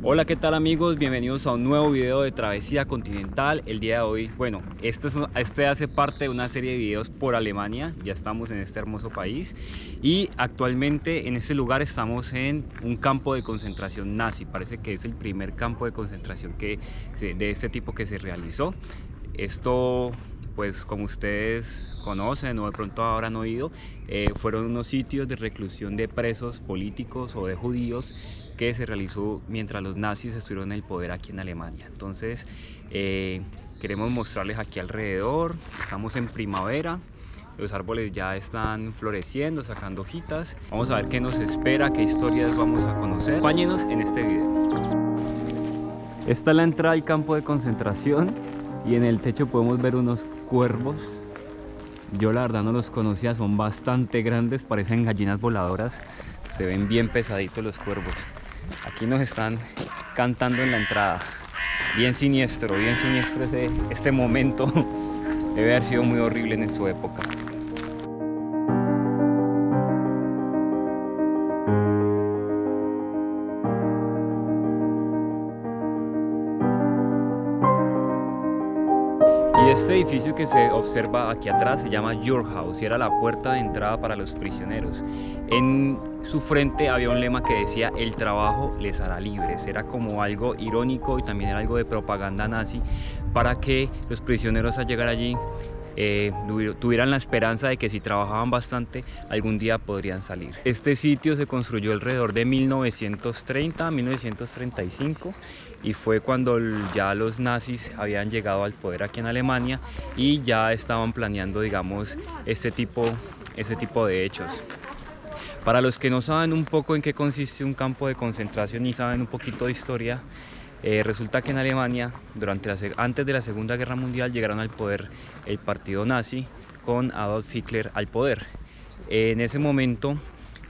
Hola, ¿qué tal amigos? Bienvenidos a un nuevo video de Travesía Continental. El día de hoy, bueno, este hace parte de una serie de videos por Alemania. Ya estamos en este hermoso país y actualmente en este lugar estamos en un campo de concentración nazi. Parece que es el primer campo de concentración de este tipo que se realizó. Esto, pues como ustedes conocen o de pronto habrán oído, fueron unos sitios de reclusión de presos políticos o de judíos que se realizó mientras los nazis estuvieron en el poder aquí en Alemania. Entonces queremos mostrarles aquí alrededor. Estamos en primavera, los árboles ya están floreciendo, sacando hojitas. Vamos a ver qué nos espera, qué historias vamos a conocer. Acompáñenos en este video. Esta es la entrada al campo de concentración y en el techo podemos ver unos cuervos. Yo la verdad no los conocía, son bastante grandes, parecen gallinas voladoras. Se ven bien pesaditos los cuervos. Aquí nos están cantando en la entrada. Bien siniestro este momento. Debe haber sido muy horrible en su época. Y este edificio que se observa aquí atrás se llama Your House y era la puerta de entrada para los prisioneros. En su frente había un lema que decía: el trabajo les hará libres. Era como algo irónico y también era algo de propaganda nazi para que los prisioneros al llegar allí tuvieran la esperanza de que si trabajaban bastante algún día podrían salir. Este sitio se construyó alrededor de 1930 1935 y fue cuando ya los nazis habían llegado al poder aquí en Alemania y ya estaban planeando, digamos, este tipo de hechos. Para los que no saben un poco en qué consiste un campo de concentración y saben un poquito de historia, resulta que en Alemania, antes de la Segunda Guerra Mundial, llegaron al poder el partido nazi con Adolf Hitler al poder. En ese momento,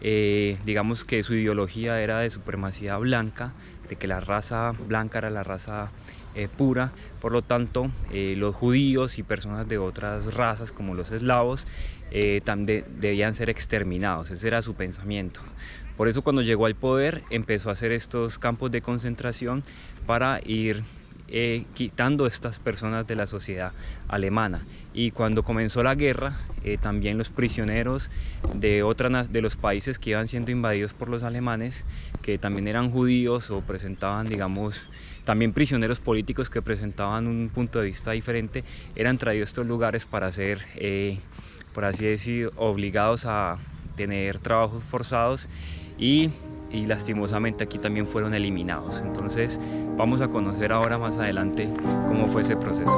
digamos que su ideología era de supremacía blanca, de que la raza blanca era la raza pura. Por lo tanto, los judíos y personas de otras razas como los eslavos debían ser exterminados. Ese era su pensamiento. Por eso cuando llegó al poder empezó a hacer estos campos de concentración para ir quitando estas personas de la sociedad alemana. Y cuando comenzó la guerra, también los prisioneros de los países que iban siendo invadidos por los alemanes, que también eran judíos o presentaban, digamos, también prisioneros políticos que presentaban un punto de vista diferente, eran traídos a estos lugares para ser, por así decir, obligados a tener trabajos forzados y lastimosamente aquí también fueron eliminados. Entonces vamos a conocer ahora más adelante cómo fue ese proceso.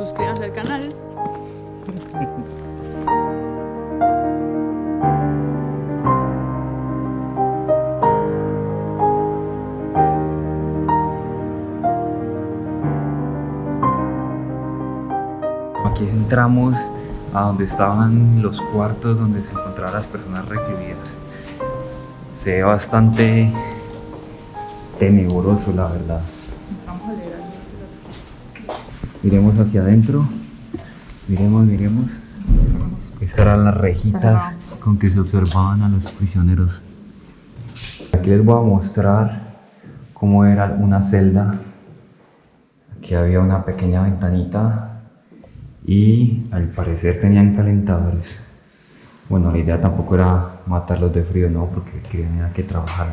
Suscríbanse al canal. Aquí entramos a donde estaban los cuartos donde se encontraban las personas recluidas. Se ve bastante tenebroso, la verdad. Miremos hacia adentro. Miremos. Estas eran las rejitas con que se observaban a los prisioneros. Aquí les voy a mostrar cómo era una celda. Aquí había una pequeña ventanita y al parecer tenían calentadores. Bueno, la idea tampoco era matarlos de frío, no, porque tenían que trabajar.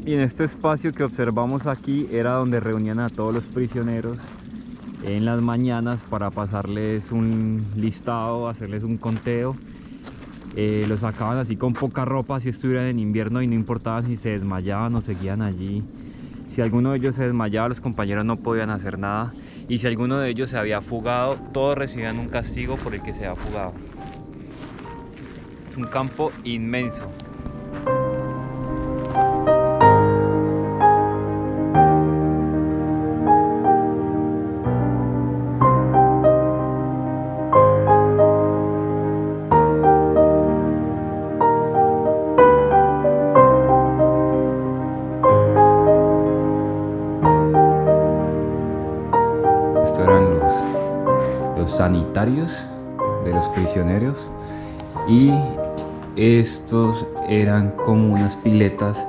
Y en este espacio que observamos aquí era donde reunían a todos los prisioneros en las mañanas para pasarles un listado, hacerles un conteo. Los sacaban así con poca ropa si estuvieran en invierno y no importaba si se desmayaban o seguían allí. Si alguno de ellos se desmayaba, los compañeros no podían hacer nada. Y si alguno de ellos se había fugado, todos recibían un castigo por el que se había fugado. Es un campo inmenso. sanitarios de los prisioneros, y estos eran como unas piletas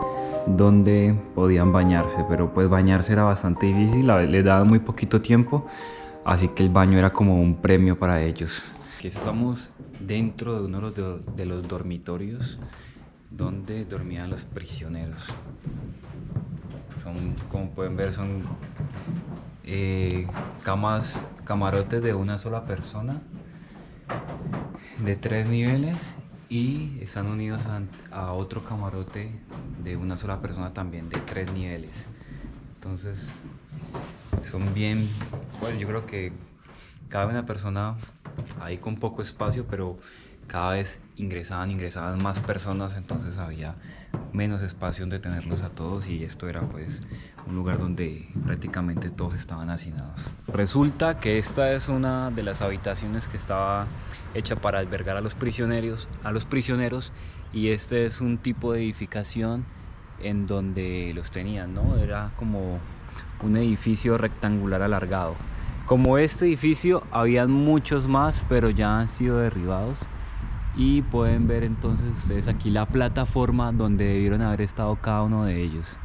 donde podían bañarse, pero pues bañarse era bastante difícil, les daban muy poquito tiempo, así que el baño era como un premio para ellos. Aquí estamos dentro de uno de los dormitorios donde dormían los prisioneros. Son, como pueden ver, son camarotes de una sola persona, de 3 niveles, y están unidos a otro camarote de una sola persona también de 3 niveles. Entonces son bien, bueno, yo creo que cabe una persona ahí con poco espacio, pero cada vez ingresaban más personas, entonces había menos espacio donde tenerlos a todos, y esto era pues un lugar donde prácticamente todos estaban hacinados. Resulta que esta es una de las habitaciones que estaba hecha para albergar a los prisioneros, y este es un tipo de edificación en donde los tenían, ¿no? Era como un edificio rectangular alargado. Como este edificio habían muchos más, pero ya han sido derribados. Y pueden ver entonces ustedes aquí la plataforma donde debieron haber estado cada uno de ellos.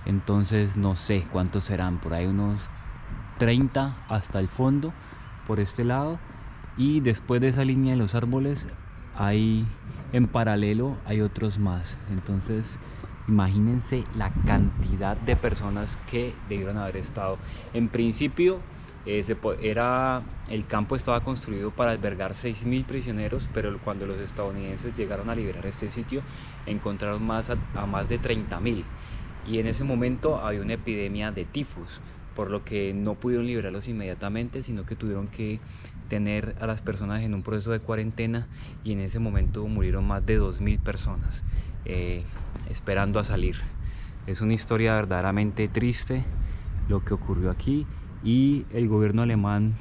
Entonces no sé cuántos serán, por ahí unos 30 hasta el fondo por este lado, y después de esa línea de los árboles ahí en paralelo hay otros más. Entonces imagínense la cantidad de personas que debieron haber estado. En principio el campo estaba construido para albergar 6.000 prisioneros, pero cuando los estadounidenses llegaron a liberar este sitio encontraron a más de 30.000, y en ese momento había una epidemia de tifus, por lo que no pudieron liberarlos inmediatamente, sino que tuvieron que tener a las personas en un proceso de cuarentena, y en ese momento murieron más de 2.000 personas esperando a salir. Es una historia verdaderamente triste lo que ocurrió aquí, y el gobierno alemán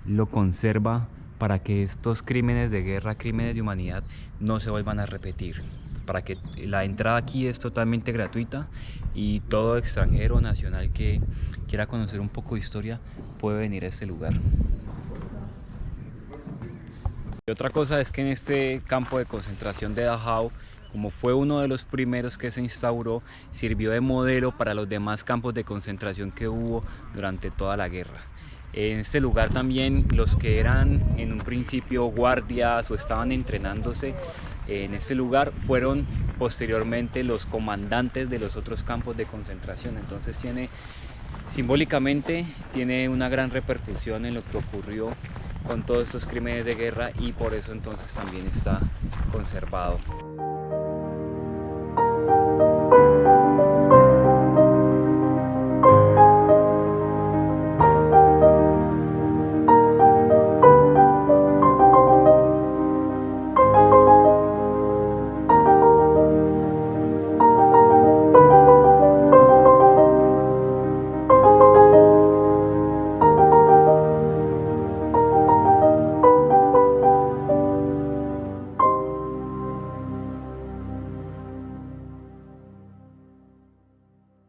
lo conserva para que estos crímenes de guerra, crímenes de humanidad, no se vuelvan a repetir, para que la entrada aquí es totalmente gratuita, y todo extranjero nacional que quiera conocer un poco de historia puede venir a este lugar. Y otra cosa es que en este campo de concentración de Dachau, como fue uno de los primeros que se instauró, sirvió de modelo para los demás campos de concentración que hubo durante toda la guerra. En este lugar también los que eran en un principio guardias o estaban entrenándose en este lugar fueron posteriormente los comandantes de los otros campos de concentración. Entonces simbólicamente tiene una gran repercusión en lo que ocurrió con todos estos crímenes de guerra, y por eso entonces también está conservado.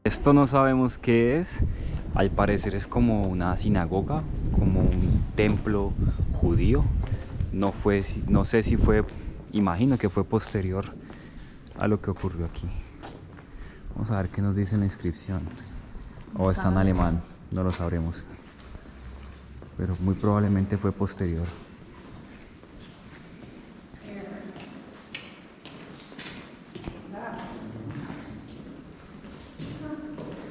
Esto no sabemos qué es, al parecer es como una sinagoga, como un templo judío. No sé si fue, imagino que fue posterior a lo que ocurrió aquí. Vamos a ver qué nos dice la inscripción. O está en alemán, no lo sabremos. Pero muy probablemente fue posterior.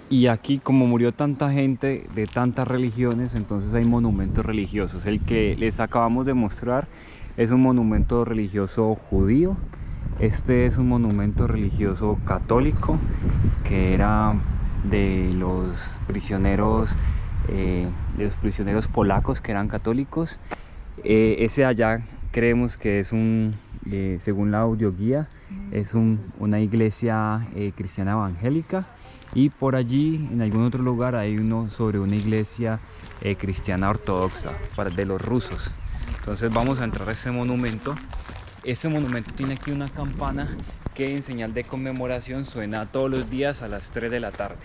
Y aquí, como murió tanta gente de tantas religiones, entonces hay monumentos religiosos. El que les acabamos de mostrar es un monumento religioso judío. Este es un monumento religioso católico que era de los prisioneros polacos que eran católicos. Ese allá creemos que es según la audioguía, es una iglesia cristiana evangélica. Y por allí, en algún otro lugar, hay uno sobre una iglesia cristiana ortodoxa de los rusos. Entonces vamos a entrar a este monumento. Este monumento tiene aquí una campana que en señal de conmemoración suena todos los días a las 3 de la tarde.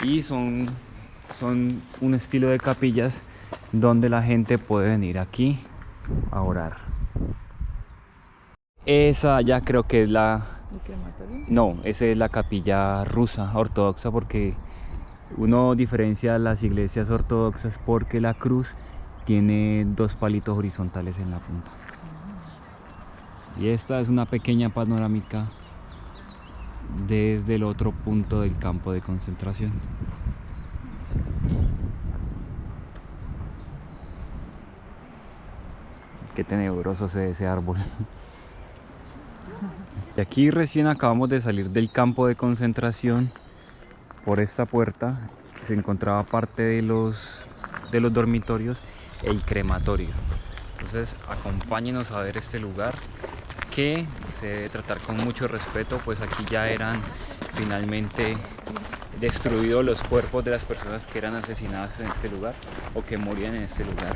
Y son un estilo de capillas donde la gente puede venir aquí a orar. Esa ya creo que es la... ¿El crematorio? No, esa es la capilla rusa ortodoxa, porque uno diferencia las iglesias ortodoxas porque la cruz tiene dos palitos horizontales en la punta. Y esta es una pequeña panorámica desde el otro punto del campo de concentración. Qué tenebroso se ve ese árbol. Y aquí recién acabamos de salir del campo de concentración. Por esta puerta se encontraba parte de los dormitorios, el crematorio. Entonces acompáñenos a ver este lugar, que se debe tratar con mucho respeto, pues aquí ya eran finalmente destruidos los cuerpos de las personas que eran asesinadas en este lugar o que morían en este lugar.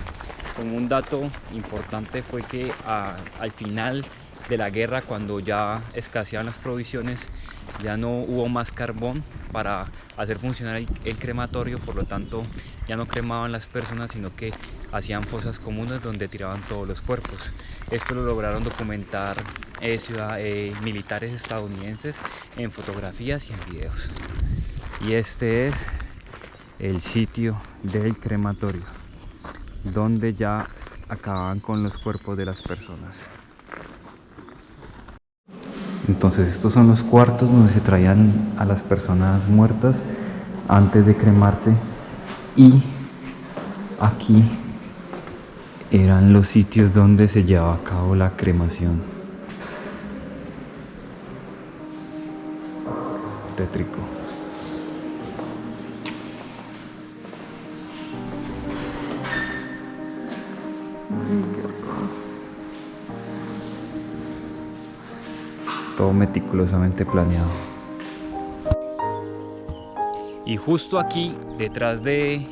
Como un dato importante fue que al final de la guerra, cuando ya escaseaban las provisiones, ya no hubo más carbón para hacer funcionar el crematorio, por lo tanto ya no cremaban las personas, sino que hacían fosas comunes donde tiraban todos los cuerpos. Esto lo lograron documentar militares estadounidenses en fotografías y en videos. Y este es el sitio del crematorio, donde ya acababan con los cuerpos de las personas. Entonces estos son los cuartos donde se traían a las personas muertas antes de cremarse, y aquí eran los sitios donde se llevaba a cabo la cremación. Tétrico. Todo meticulosamente planeado. Y justo aquí, detrás de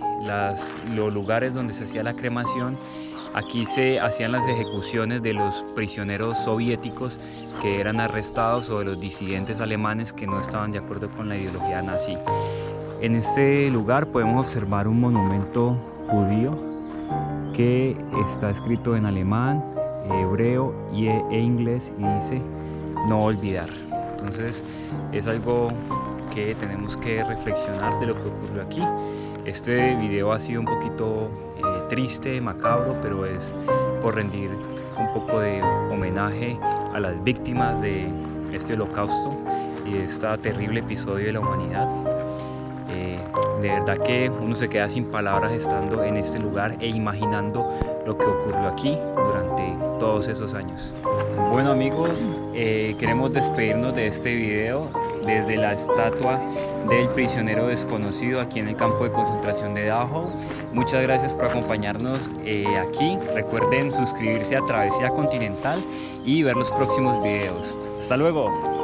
los lugares donde se hacía la cremación, aquí se hacían las ejecuciones de los prisioneros soviéticos que eran arrestados, o de los disidentes alemanes que no estaban de acuerdo con la ideología nazi. En este lugar podemos observar un monumento judío que está escrito en alemán, hebreo e inglés, y dice: no olvidar. Entonces es algo que tenemos que reflexionar de lo que ocurrió aquí. Este video ha sido un poquito triste, macabro, pero es por rendir un poco de homenaje a las víctimas de este holocausto y de este terrible episodio de la humanidad. De verdad que uno se queda sin palabras estando en este lugar e imaginando lo que ocurrió aquí durante todos esos años. Bueno amigos, queremos despedirnos de este video desde la estatua del prisionero desconocido aquí en el campo de concentración de Dachau. Muchas gracias por acompañarnos aquí. Recuerden suscribirse a Travesía Continental y ver los próximos videos. ¡Hasta luego!